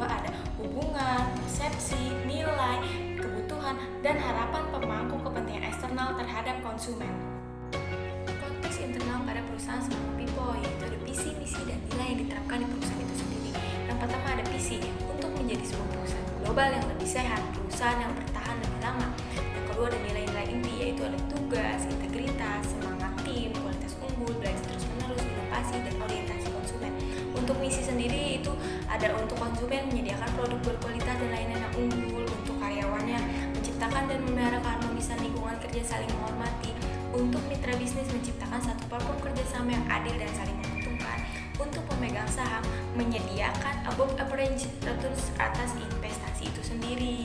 kedua ada hubungan, persepsi, nilai, kebutuhan, dan harapan pemangku kepentingan eksternal terhadap konsumen. Konteks internal pada perusahaan selama Pipo yaitu ada visi, misi, dan nilai yang diterapkan di perusahaan itu sendiri. Yang pertama ada visi untuk menjadi sebuah perusahaan global yang lebih sehat, perusahaan yang bertahan lebih lama. Yang kedua ada nilai-nilai inti yaitu ada tugas, integritas, semangat tim, kualitas unggul, belajar terus-menerus, inovasi, dan orientasi konsumen. Untuk misi sendiri itu ada untuk konsumen menyediakan produk berkualitas dan layanan yang unggul, untuk karyawannya menciptakan dan memelihara keharmonisan lingkungan kerja saling menghormati, untuk mitra bisnis menciptakan satu platform kerjasama yang adil dan saling menguntungkan, untuk pemegang saham menyediakan above average returns atas investasi itu sendiri.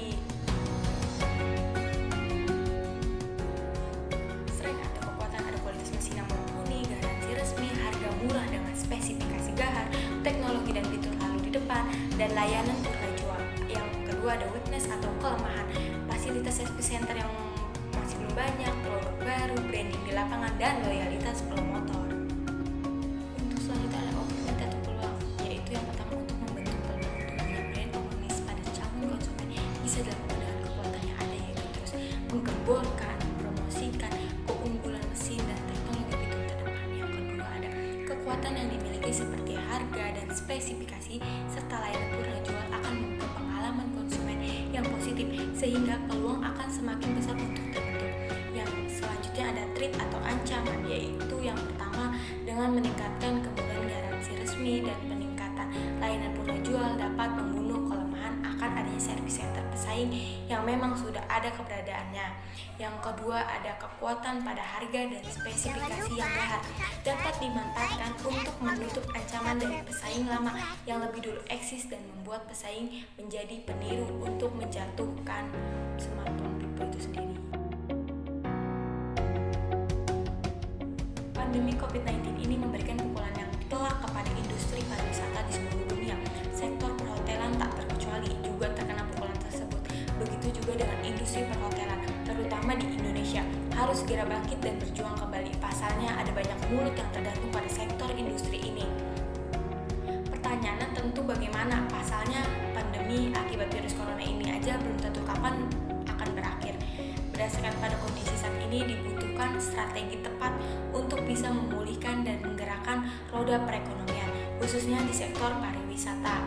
Strength atau kekuatan ada kualitas mesin yang mumpuni, garansi resmi, harga murah dengan spesifikasi gahar, teknologi dan fitur lalu di depan, dan layanan purna jual. Yang kedua ada weakness atau kelemahan, fasilitas service center yang masih belum banyak, produk baru, branding di lapangan, dan loyalitas promotor. Untuk selanjutnya ada opportunity atau peluang, yaitu yang pertama untuk membentuk peluang untuk membangun brand awareness pada calon konsumen bisa dilakukan dengan kekuatan yang ada, yaitu terus menggemborkan, promosikan keunggulan mesin dan teknologi fitur terdepan. Yang kedua ada kekuatan yang dimiliki seperti harga dan spesifikasi serta layanan purna jual akan membuka pengalaman konsumen yang positif sehingga peluang akan semakin besar untuk terbentuk. Yang selanjutnya ada threat atau ancaman, yaitu yang pertama dengan meningkatkan kemudahan garansi resmi dan peningkatan layanan purna jual dapat membunuh kelemahan akan adanya service center pesaing yang memang sudah ada keberadaannya. Yang kedua ada kekuatan pada harga dan spesifikasi yang gahar dapat dimanfaatkan untuk menutup ancaman dari pesaing lama yang lebih dulu eksis dan membuat pesaing menjadi peniru untuk menjatuhkan smartphone Pipo itu sendiri. Pandemi COVID-19 ini memberikan pukulan yang telak kepada industri pariwisata di seluruh dunia. Sektor perhotelan tak terkecuali juga terkena pukulan tersebut. Begitu juga dengan industri perhotelan, terutama di Indonesia, harus segera bangkit dan berjuang kembali. Pasalnya ada banyak mulut yang tergantung pada sektor industri ini. Pertanyaannya tentu bagaimana? Pasalnya pandemi akibat virus corona ini aja belum tentu kapan akan berakhir. Berdasarkan pada kondisi saat ini dibutuhkan strategi tepat untuk bisa memulihkan dan menggerakkan roda perekonomian, khususnya di sektor pariwisata.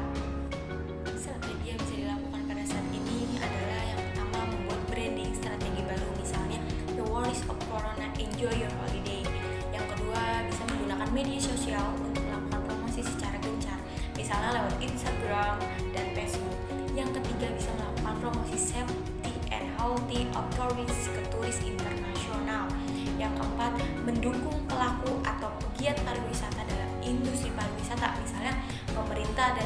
Strategi yang bisa dilakukan pada saat ini adalah yang pertama membuat branding strategi baru, misalnya The Worries of Corona, Enjoy Your Holiday. Yang kedua bisa menggunakan media sosial untuk melakukan promosi secara gencar, misalnya lewat Instagram dan Facebook. Yang ketiga bisa melakukan promosi safety and healthy of tourists ke turis internasional. Yang keempat mendukung pelaku atau pegiat pariwisata dalam industri pariwisata, misalnya pemerintah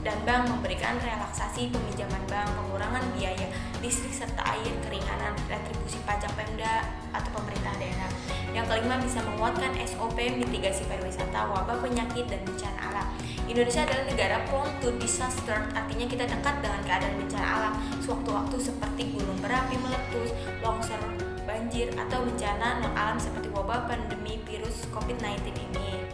dan bank memberikan relaksasi peminjaman bank, pengurangan biaya listrik serta air, keringanan retribusi pajak Pemda atau pemerintah daerah. Yang kelima bisa menguatkan SOP mitigasi pariwisata, wabah penyakit dan bencana alam. Indonesia adalah negara prone to disaster, artinya kita dekat dengan keadaan bencana alam sewaktu-waktu seperti gunung berapi meletus, longsor, banjir, atau bencana non-alam seperti wabah pandemi virus COVID-19 ini.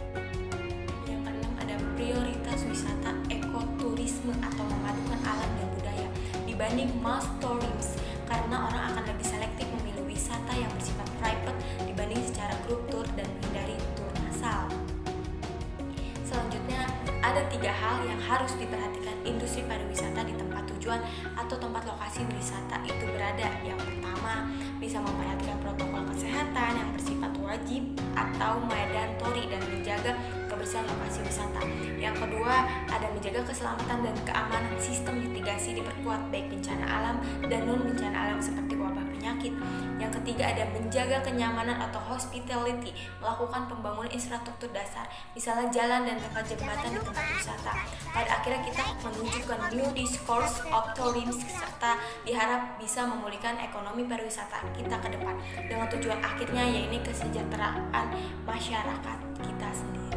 Yang keenam ada prioritas wisata ekoturisme atau memadukan alam dan budaya dibanding mass tourism, karena orang akan lebih selektif memilih wisata yang bersifat private dibanding secara grup tour dan menghindari tour massal. Selanjutnya ada 3 hal yang harus diperhatikan industri pariwisata di tempat tujuan atau tempat lokasi wisata itu berada. Yang pertama bisa memperhatikan protokol kesehatan yang bersifat wajib atau mandatory dan menjaga kebersihan lokasi wisata. Yang kedua ada menjaga keselamatan dan keamanan, sistem mitigasi diperkuat baik bencana alam dan non bencana alam seperti wabah penyakit. Yang ketiga ada menjaga kenyamanan atau hospitality, melakukan pembangunan infrastruktur dasar, misalnya jalan dan tempat jembatan di tempat wisata. Pada akhirnya kita menuju ke new discourse of tourism serta diharap bisa memulihkan ekonomi pariwisata kita ke depan dengan tujuan akhirnya yaitu kesejahteraan masyarakat kita sendiri.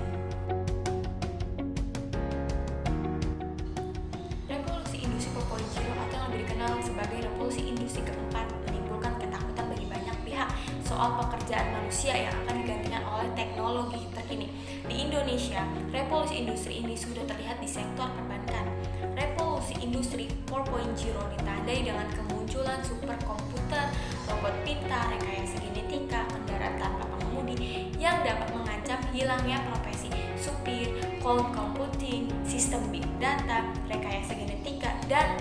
Revolusi industri 4.0 atau yang lebih dikenal sebagai revolusi industri keempat menimbulkan ketakutan bagi banyak pihak soal pekerjaan manusia yang akan digantikan oleh teknologi terkini. Di Indonesia, revolusi industri ini sudah terlihat di sektor perbankan. Revolusi revolusi industri 4.0 ditandai dengan kemunculan superkomputer, robot pintar, rekayasa genetika, kendaraan tanpa pengemudi yang dapat mengancam hilangnya profesi supir, cloud computing, sistem big data, rekayasa genetika, dan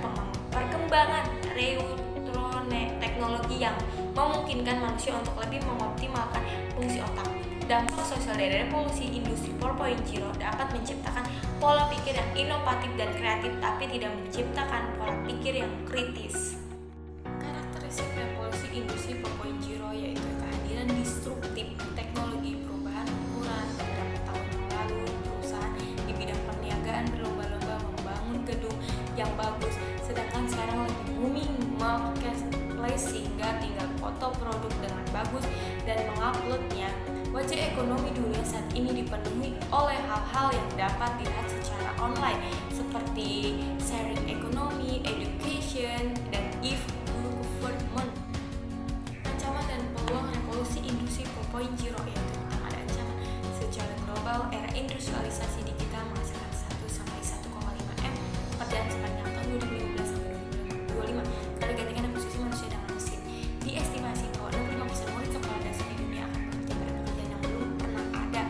perkembangan teknologi yang memungkinkan manusia untuk lebih mengoptimalkan fungsi otak. Dampak sosial dari revolusi industri 4.0 dapat menciptakan pola pikir yang inovatif dan kreatif, tapi tidak menciptakan pola pikir yang kritis. Karakteristik revolusi industri 4.0 yaitu kehadiran disruptif teknologi, perubahan ukuran. Beberapa tahun yang lalu, perusahaan di bidang perniagaan berlomba-lomba membangun gedung yang bagus, sedangkan sekarang lagi booming marketplace sehingga tinggal foto produk dengan bagus dan menguploadnya. Wajah ekonomi dunia saat ini dipenuhi oleh hal-hal yang dapat dilihat secara online seperti sharing ekonomi, education, dan e-government. Ancaman dan peluang revolusi industri 4.0 yaitu pertama ada ancaman secara global. Era industrialisasi digital menghasilkan 1-1,5 M pekerjaan sepanjang tahun 2015 sampai 2025 karena gantikan posisi manusia dengan mesin. Diestimasi bahwa 65% murid sekolah dasar di dunia akan bekerja pada pekerjaan yang belum pernah ada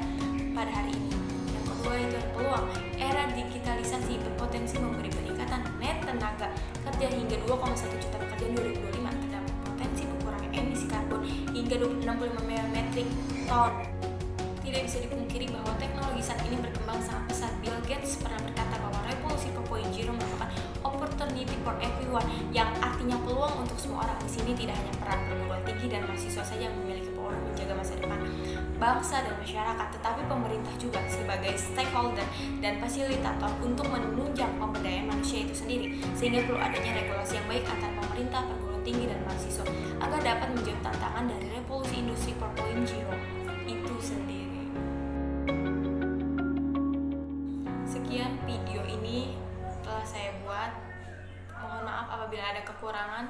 pada hari ini. Yang kedua itu ada peluang. Era digitalisasi berpotensi memberi peningkatan net tenaga kerja hingga 2,1 juta pekerjaan 2025. Terdapat potensi pengurangan emisi karbon hingga 65 metrik ton. Tidak bisa dipungkiri bahwa teknologi saat ini berkembang sangat pesat. Bill Gates pernah berkata bahwa revolusi 4.0 merupakan opportunity for everyone, yang artinya peluang untuk semua orang. Di sini tidak hanya peran perguruan tinggi dan mahasiswa saja yang memiliki peran menjaga masa depan bangsa dan masyarakat, tetapi pemerintah juga sebagai stakeholder dan fasilitator untuk menunjang pemberdayaan manusia itu sendiri, sehingga perlu adanya regulasi yang baik antara pemerintah, perguruan tinggi, dan mahasiswa agar dapat menjawab tantangan dari revolusi industri 4.0 itu sendiri. Sekian video ini telah saya buat. Mohon maaf apabila ada kekurangan.